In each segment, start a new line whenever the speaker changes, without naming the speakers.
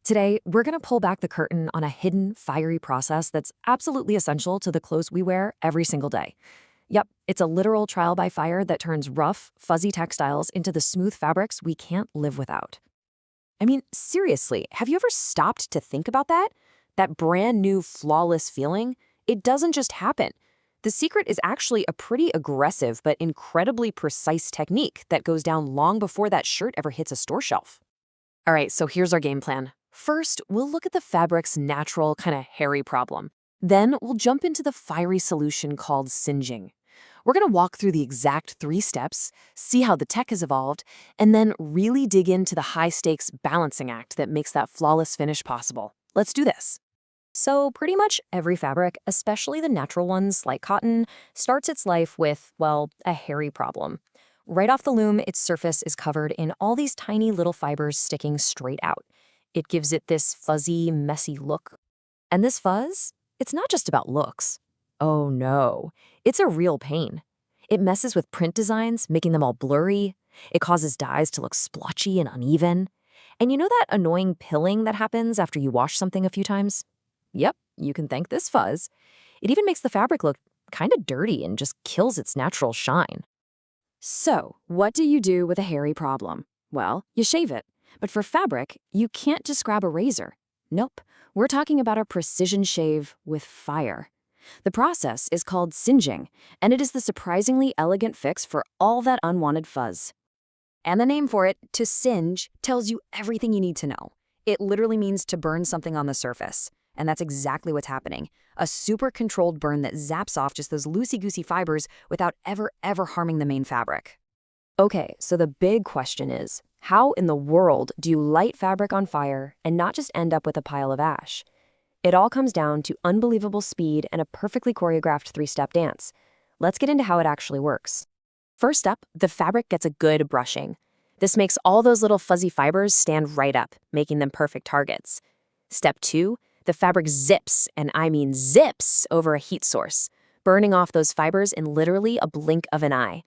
Today, we're going to pull back the curtain on a hidden, fiery process that's absolutely essential to the clothes we wear every single day. Yep, it's a literal trial by fire that turns rough, fuzzy textiles into the smooth fabrics we can't live without.
I mean, seriously, have you ever stopped to think about that? That brand new, flawless feeling? It doesn't just happen. The secret is actually a pretty aggressive but incredibly precise technique that goes down long before that shirt ever hits a store shelf. All right, so here's our game plan. First, we'll look at the fabric's natural, kind of hairy problem. Then we'll jump into the fiery solution called singeing. We're going to walk through the exact 3 steps, see how the tech has evolved, and then really dig into the high-stakes balancing act that makes that flawless finish possible. Let's do this.
So pretty much every fabric, especially the natural ones like cotton, starts its life with, well, a hairy problem. Right off the loom, its surface is covered in all these tiny little fibers sticking straight out. It gives it this fuzzy, messy look. And this fuzz, it's not just about looks. Oh no, it's a real pain. It messes with print designs, making them all blurry. It causes dyes to look splotchy and uneven. And you know that annoying pilling that happens after you wash something a few times? Yep, you can thank this fuzz. It even makes the fabric look kind of dirty and just kills its natural shine.
So, what do you do with a hairy problem? Well, you shave it. But for fabric, you can't just grab a razor. Nope, we're talking about a precision shave with fire. The process is called singeing, and it is the surprisingly elegant fix for all that unwanted fuzz. And the name for it, to singe, tells you everything you need to know. It literally means to burn something on the surface. And that's exactly what's happening. A super controlled burn that zaps off just those loosey-goosey fibers without ever harming the main fabric.
Okay, so the big question is, how in the world do you light fabric on fire and not just end up with a pile of ash? It all comes down to unbelievable speed and a perfectly choreographed 3-step dance. Let's get into how it actually works. First up, the fabric gets a good brushing. This makes all those little fuzzy fibers stand right up, making them perfect targets. Step 2, the fabric zips, and I mean zips, over a heat source, burning off those fibers in literally a blink of an eye.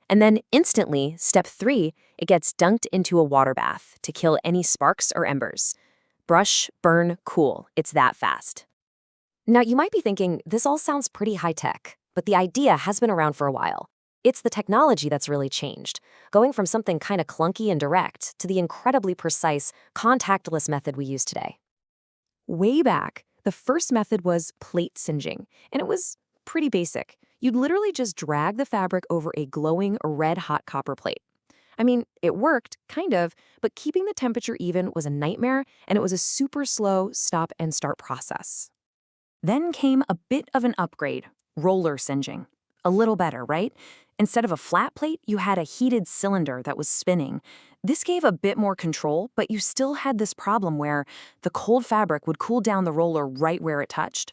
And then instantly, step 3, it gets dunked into a water bath to kill any sparks or embers. Brush, burn, cool. It's that fast. Now, you might be thinking, this all sounds pretty high-tech, but the idea has been around for a while. It's the technology that's really changed, going from something kind of clunky and direct to the incredibly precise, contactless method we use today. Way back, the first method was plate singeing, and it was pretty basic. You'd literally just drag the fabric over a glowing, red-hot copper plate. I mean, it worked, kind of, but keeping the temperature even was a nightmare, and it was a super slow stop-and-start process. Then came a bit of an upgrade, roller singeing. A little better, right? Instead of a flat plate, you had a heated cylinder that was spinning. This gave a bit more control, but you still had this problem where the cold fabric would cool down the roller right where it touched.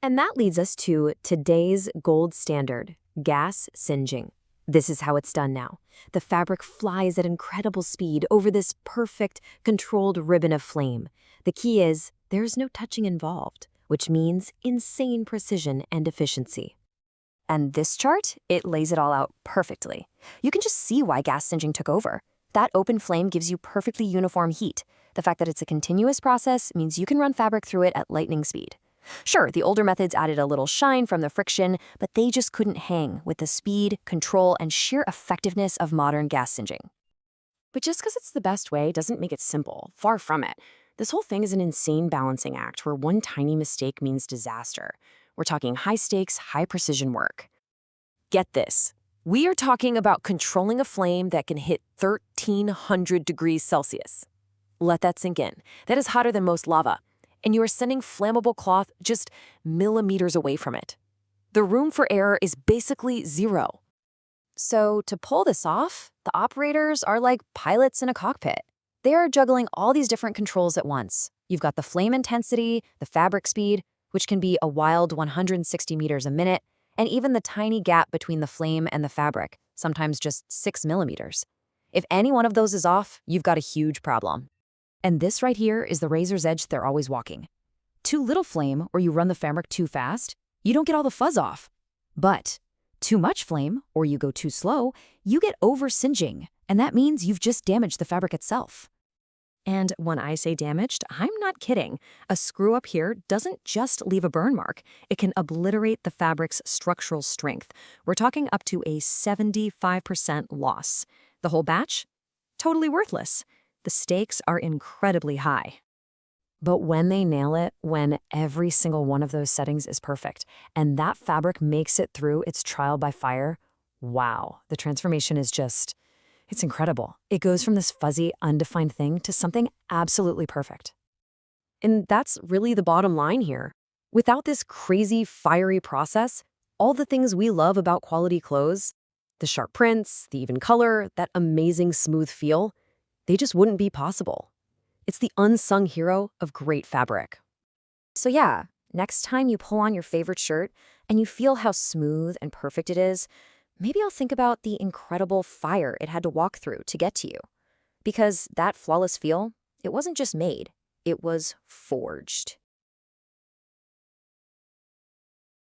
And that leads us to today's gold standard, gas singeing. This is how it's done now. The fabric flies at incredible speed over this perfect, controlled ribbon of flame. The key is there's no touching involved, which means insane precision and efficiency. And this chart, it lays it all out perfectly. You can just see why gas singeing took over. That open flame gives you perfectly uniform heat. The fact that it's a continuous process means you can run fabric through it at lightning speed. Sure, the older methods added a little shine from the friction, but they just couldn't hang with the speed, control, and sheer effectiveness of modern gas singeing. But just because it's the best way doesn't make it simple. Far from it. This whole thing is an insane balancing act where one tiny mistake means disaster. We're talking high-stakes, high-precision work. Get this. We are talking about controlling a flame that can hit 1,300 degrees Celsius. Let that sink in. That is hotter than most lava. And you are sending flammable cloth just millimeters away from it. The room for error is basically zero. So to pull this off, the operators are like pilots in a cockpit. They are juggling all these different controls at once. You've got the flame intensity, the fabric speed, which can be a wild 160 meters a minute, and even the tiny gap between the flame and the fabric, sometimes just 6 millimeters. If any one of those is off, you've got a huge problem. And this right here is the razor's edge they're always walking. Too little flame, or you run the fabric too fast, you don't get all the fuzz off. But too much flame, or you go too slow, you get over singeing, and that means you've just damaged the fabric itself.
And when I say damaged, I'm not kidding. A screw up here doesn't just leave a burn mark, it can obliterate the fabric's structural strength. We're talking up to a 75% loss. The whole batch? Totally worthless. The stakes are incredibly high.
But when they nail it, when every single one of those settings is perfect, and that fabric makes it through its trial by fire, wow, the transformation is just, it's incredible. It goes from this fuzzy, undefined thing to something absolutely perfect. And that's really the bottom line here. Without this crazy, fiery process, all the things we love about quality clothes, the sharp prints, the even color, that amazing smooth feel, they just wouldn't be possible. It's the unsung hero of great fabric. So yeah, next time you pull on your favorite shirt and you feel how smooth and perfect it is, maybe I'll think about the incredible fire it had to walk through to get to you. Because that flawless feel, it wasn't just made, it was forged.